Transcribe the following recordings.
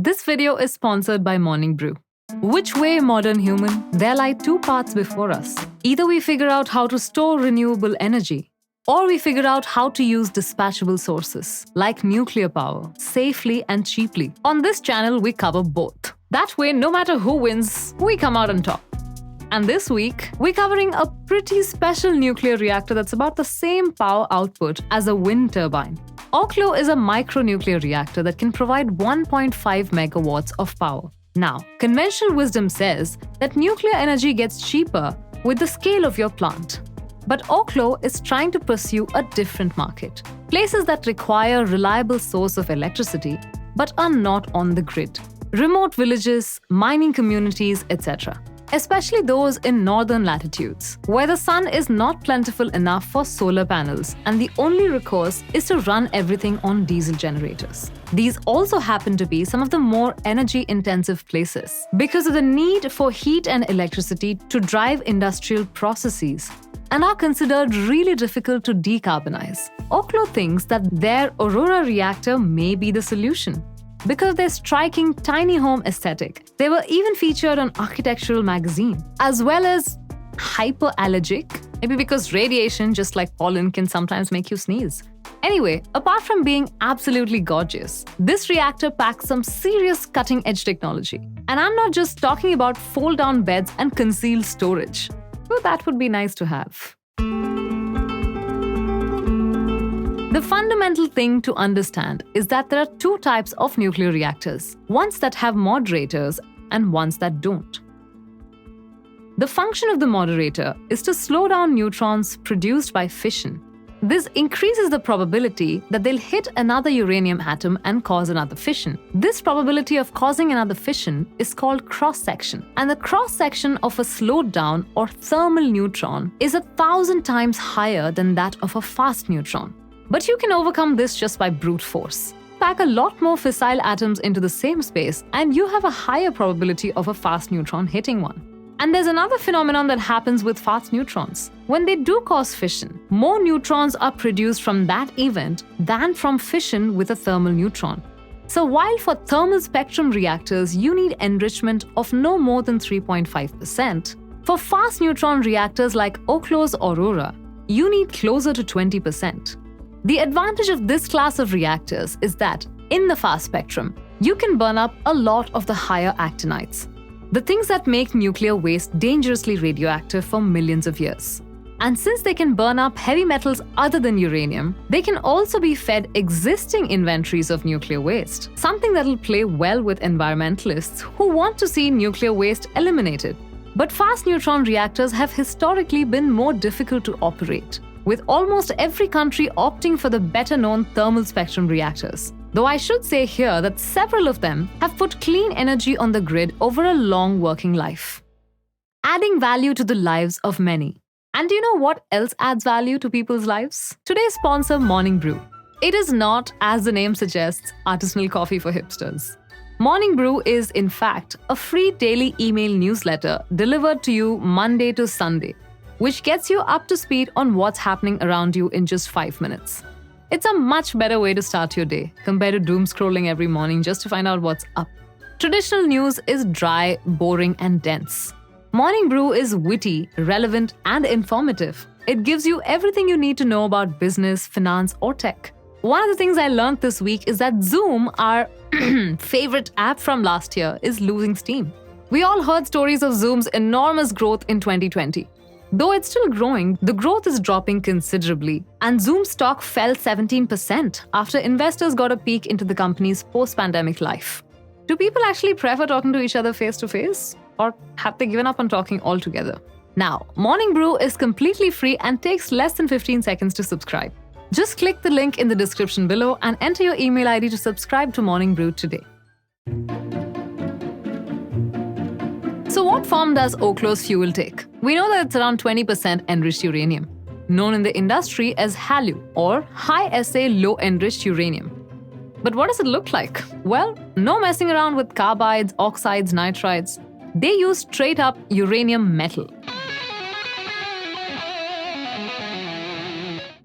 This video is sponsored by Morning Brew. Which way, modern human? There lie two paths before us. Either we figure out how to store renewable energy, or we figure out how to use dispatchable sources, like nuclear power, safely and cheaply. On this channel, we cover both. That way, no matter who wins, we come out on top. And this week, we're covering a pretty special nuclear reactor that's about the same power output as a wind turbine. Oklo is a micro-nuclear reactor that can provide 1.5 megawatts of power. Now, conventional wisdom says that nuclear energy gets cheaper with the scale of your plant. But Oklo is trying to pursue a different market. Places that require a reliable source of electricity but are not on the grid. Remote villages, mining communities, etc. Especially those in northern latitudes, where the sun is not plentiful enough for solar panels and the only recourse is to run everything on diesel generators. These also happen to be some of the more energy-intensive places because of the need for heat and electricity to drive industrial processes and are considered really difficult to decarbonize. Oklo thinks that their Aurora reactor may be the solution. Because of their striking tiny home aesthetic, they were even featured on Architectural magazine, as well as hyperallergic, maybe because radiation, just like pollen, can sometimes make you sneeze. Anyway, apart from being absolutely gorgeous, this reactor packs some serious cutting-edge technology. And I'm not just talking about fold-down beds and concealed storage, though that would be nice to have. The fundamental thing to understand is that there are two types of nuclear reactors, ones that have moderators and ones that don't. The function of the moderator is to slow down neutrons produced by fission. This increases the probability that they'll hit another uranium atom and cause another fission. This probability of causing another fission is called cross-section, and the cross-section of a slowed down or thermal neutron is 1,000 times higher than that of a fast neutron. But you can overcome this just by brute force. Pack a lot more fissile atoms into the same space and you have a higher probability of a fast neutron hitting one. And there's another phenomenon that happens with fast neutrons. When they do cause fission, more neutrons are produced from that event than from fission with a thermal neutron. So while for thermal spectrum reactors you need enrichment of no more than 3.5%, for fast neutron reactors like Oklo's Aurora, you need closer to 20%. The advantage of this class of reactors is that, in the fast spectrum, you can burn up a lot of the higher actinides, the things that make nuclear waste dangerously radioactive for millions of years. And since they can burn up heavy metals other than uranium, they can also be fed existing inventories of nuclear waste, something that'll play well with environmentalists who want to see nuclear waste eliminated. But fast neutron reactors have historically been more difficult to operate, with almost every country opting for the better-known thermal spectrum reactors. Though I should say here that several of them have put clean energy on the grid over a long working life, adding value to the lives of many. And do you know what else adds value to people's lives? Today's sponsor, Morning Brew. It is not, as the name suggests, artisanal coffee for hipsters. Morning Brew is, in fact, a free daily email newsletter delivered to you Monday to Sunday, which gets you up to speed on what's happening around you in just 5 minutes. It's a much better way to start your day compared to doom scrolling every morning just to find out what's up. Traditional news is dry, boring, and dense. Morning Brew is witty, relevant, and informative. It gives you everything you need to know about business, finance, or tech. One of the things I learned this week is that Zoom, our favorite app from last year, is losing steam. We all heard stories of Zoom's enormous growth in 2020. Though it's still growing, the growth is dropping considerably, and Zoom stock fell 17% after investors got a peek into the company's post-pandemic life. Do people actually prefer talking to each other face-to-face? Or have they given up on talking altogether? Now, Morning Brew is completely free and takes less than 15 seconds to subscribe. Just click the link in the description below and enter your email ID to subscribe to Morning Brew today. So what form does Oklo's fuel take? We know that it's around 20% enriched uranium, known in the industry as HALEU, or high-assay low-enriched uranium. But what does it look like? Well, no messing around with carbides, oxides, nitrides. They use straight-up uranium metal.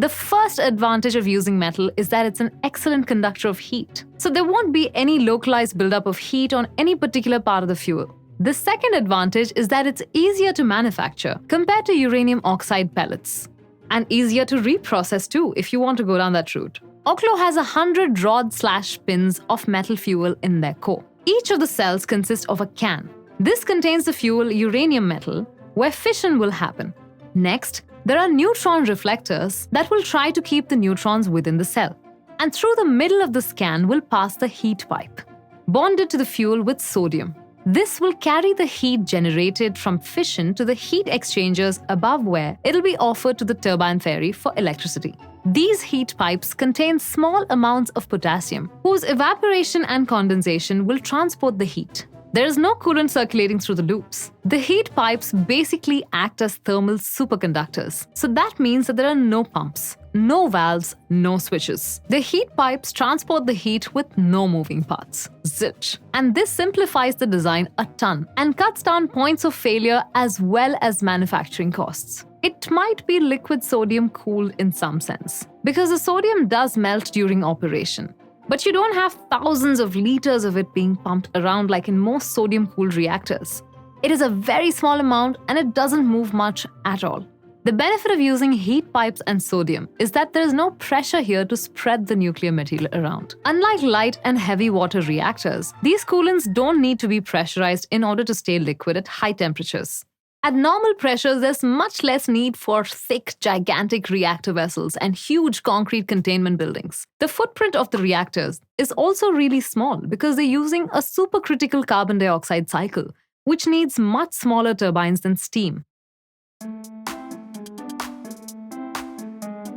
The first advantage of using metal is that it's an excellent conductor of heat. So there won't be any localized buildup of heat on any particular part of the fuel. The second advantage is that it's easier to manufacture compared to uranium oxide pellets. And easier to reprocess too if you want to go down that route. Oklo has 100 rod/pins of metal fuel in their core. Each of the cells consists of a can. This contains the fuel uranium metal, where fission will happen. Next, there are neutron reflectors that will try to keep the neutrons within the cell. And through the middle of this can will pass the heat pipe, bonded to the fuel with sodium. This will carry the heat generated from fission to the heat exchangers above, where it'll be offered to the turbine theory for electricity. These heat pipes contain small amounts of potassium, whose evaporation and condensation will transport the heat. There is no coolant circulating through the loops. The heat pipes basically act as thermal superconductors. So that means that there are no pumps, no valves, no switches. The heat pipes transport the heat with no moving parts. Zilch. And this simplifies the design a ton and cuts down points of failure as well as manufacturing costs. It might be liquid sodium cooled in some sense, because the sodium does melt during operation. But you don't have thousands of liters of it being pumped around like in most sodium-cooled reactors. It is a very small amount and it doesn't move much at all. The benefit of using heat pipes and sodium is that there is no pressure here to spread the nuclear material around. Unlike light and heavy water reactors, these coolants don't need to be pressurized in order to stay liquid at high temperatures. At normal pressures, there's much less need for thick, gigantic reactor vessels and huge concrete containment buildings. The footprint of the reactors is also really small because they're using a supercritical carbon dioxide cycle, which needs much smaller turbines than steam.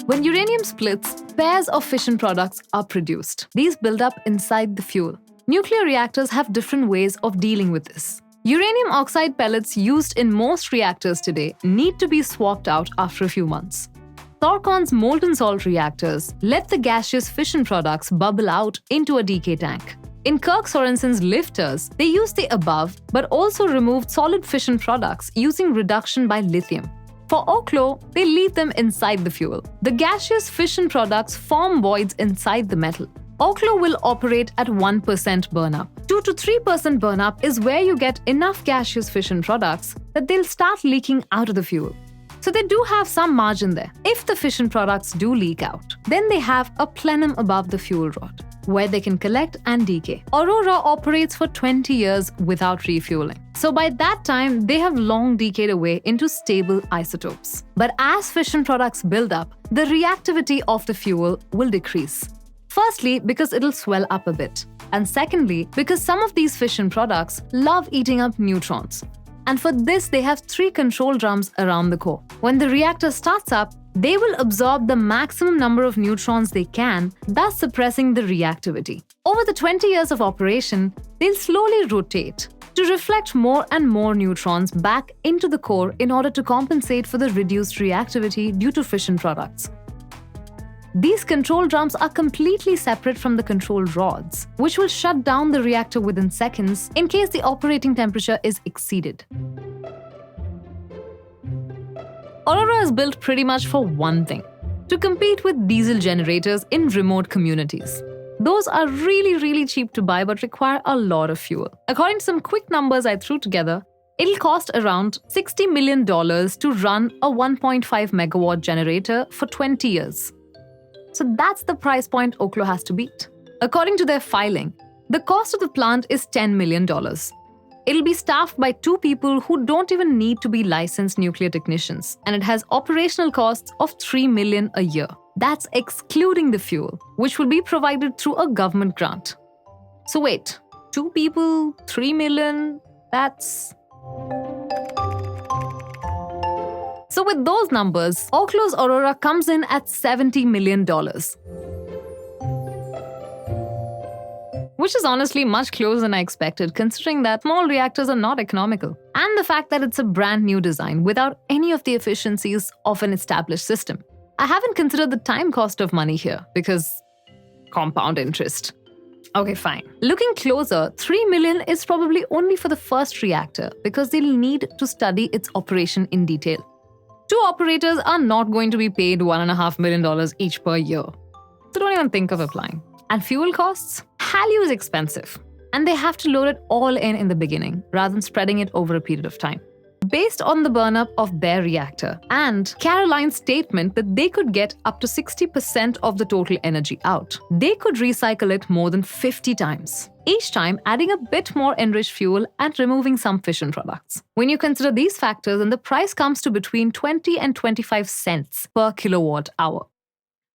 When uranium splits, pairs of fission products are produced. These build up inside the fuel. Nuclear reactors have different ways of dealing with this. Uranium oxide pellets used in most reactors today need to be swapped out after a few months. Thorcon's molten salt reactors let the gaseous fission products bubble out into a decay tank. In Kirk Sorensen's lifters, they used the above but also removed solid fission products using reduction by lithium. For Oklo, they leave them inside the fuel. The gaseous fission products form voids inside the metal. Oklo will operate at 1% burnup. 2 to 3% burnup is where you get enough gaseous fission products that they'll start leaking out of the fuel. So they do have some margin there. If the fission products do leak out, then they have a plenum above the fuel rod, where they can collect and decay. Aurora operates for 20 years without refueling. So by that time, they have long decayed away into stable isotopes. But as fission products build up, the reactivity of the fuel will decrease. Firstly, because it'll swell up a bit. And secondly, because some of these fission products love eating up neutrons. And for this, they have 3 control drums around the core. When the reactor starts up, they will absorb the maximum number of neutrons they can, thus suppressing the reactivity. Over the 20 years of operation, they'll slowly rotate to reflect more and more neutrons back into the core in order to compensate for the reduced reactivity due to fission products. These control drums are completely separate from the control rods, which will shut down the reactor within seconds in case the operating temperature is exceeded. Aurora is built pretty much for one thing: to compete with diesel generators in remote communities. Those are really cheap to buy but require a lot of fuel. According to some quick numbers I threw together, it'll cost around $60 million to run a 1.5 megawatt generator for 20 years. So that's the price point Oklo has to beat. According to their filing, the cost of the plant is $10 million. It'll be staffed by 2 people who don't even need to be licensed nuclear technicians, and it has operational costs of $3 million a year. That's excluding the fuel, which will be provided through a government grant. So wait, 2 people, $3 million, that's... So with those numbers, Oklo's Aurora comes in at $70 million. Which is honestly much closer than I expected, considering that small reactors are not economical. And the fact that it's a brand new design without any of the efficiencies of an established system. I haven't considered the time cost of money here, because compound interest. Okay, fine. Looking closer, $3 million is probably only for the first reactor, because they'll need to study its operation in detail. Two operators are not going to be paid $1.5 million each per year. So don't even think of applying. And fuel costs? HALEU is expensive. And they have to load it all in the beginning, rather than spreading it over a period of time. Based on the burnup of their reactor and Caroline's statement that they could get up to 60% of the total energy out, they could recycle it more than 50 times, each time adding a bit more enriched fuel and removing some fission products. When you consider these factors, then the price comes to between 20 and 25 cents per kilowatt hour,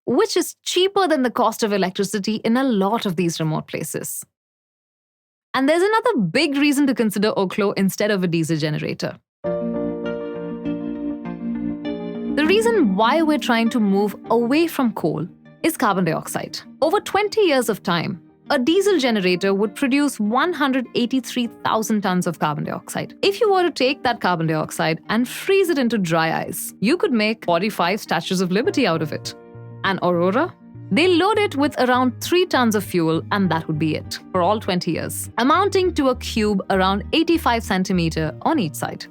which is cheaper than the cost of electricity in a lot of these remote places. And there's another big reason to consider Oklo instead of a diesel generator. The reason why we're trying to move away from coal is carbon dioxide. Over 20 years of time, a diesel generator would produce 183,000 tons of carbon dioxide. If you were to take that carbon dioxide and freeze it into dry ice, you could make 45 Statues of Liberty out of it. And Aurora? They load it with around 3 tons of fuel, and that would be it for all 20 years, amounting to a cube around 85 centimeters on each side.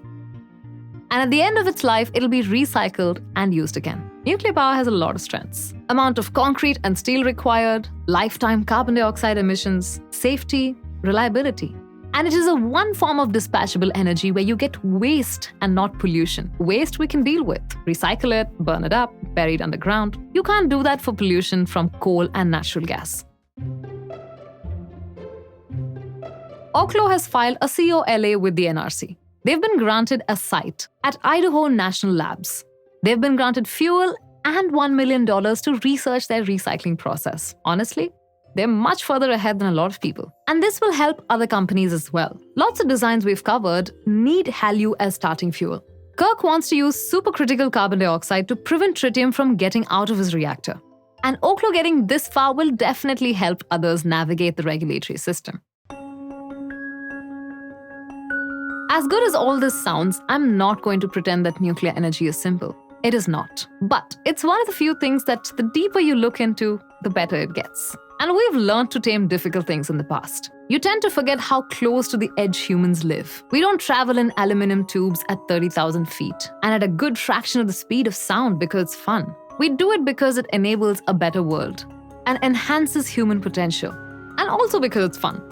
And at the end of its life, it'll be recycled and used again. Nuclear power has a lot of strengths. Amount of concrete and steel required, lifetime carbon dioxide emissions, safety, reliability. And it is a one form of dispatchable energy where you get waste and not pollution. Waste we can deal with. Recycle it, burn it up, bury it underground. You can't do that for pollution from coal and natural gas. Oklo has filed a COLA with the NRC. They've been granted a site at Idaho National Labs. They've been granted fuel and $1 million to research their recycling process. Honestly, they're much further ahead than a lot of people. And this will help other companies as well. Lots of designs we've covered need HALEU as starting fuel. Kirk wants to use supercritical carbon dioxide to prevent tritium from getting out of his reactor. And Oklo getting this far will definitely help others navigate the regulatory system. As good as all this sounds, I'm not going to pretend that nuclear energy is simple. It is not. But it's one of the few things that the deeper you look into, the better it gets. And we've learned to tame difficult things in the past. You tend to forget how close to the edge humans live. We don't travel in aluminum tubes at 30,000 feet and at a good fraction of the speed of sound because it's fun. We do it because it enables a better world and enhances human potential, and also because it's fun.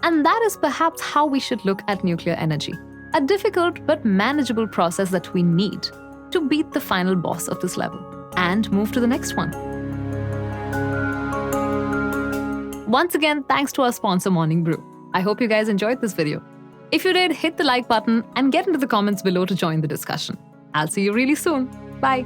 And that is perhaps how we should look at nuclear energy. A difficult but manageable process that we need to beat the final boss of this level and move to the next one. Once again, thanks to our sponsor Morning Brew. I hope you guys enjoyed this video. If you did, hit the like button and get into the comments below to join the discussion. I'll see you really soon. Bye.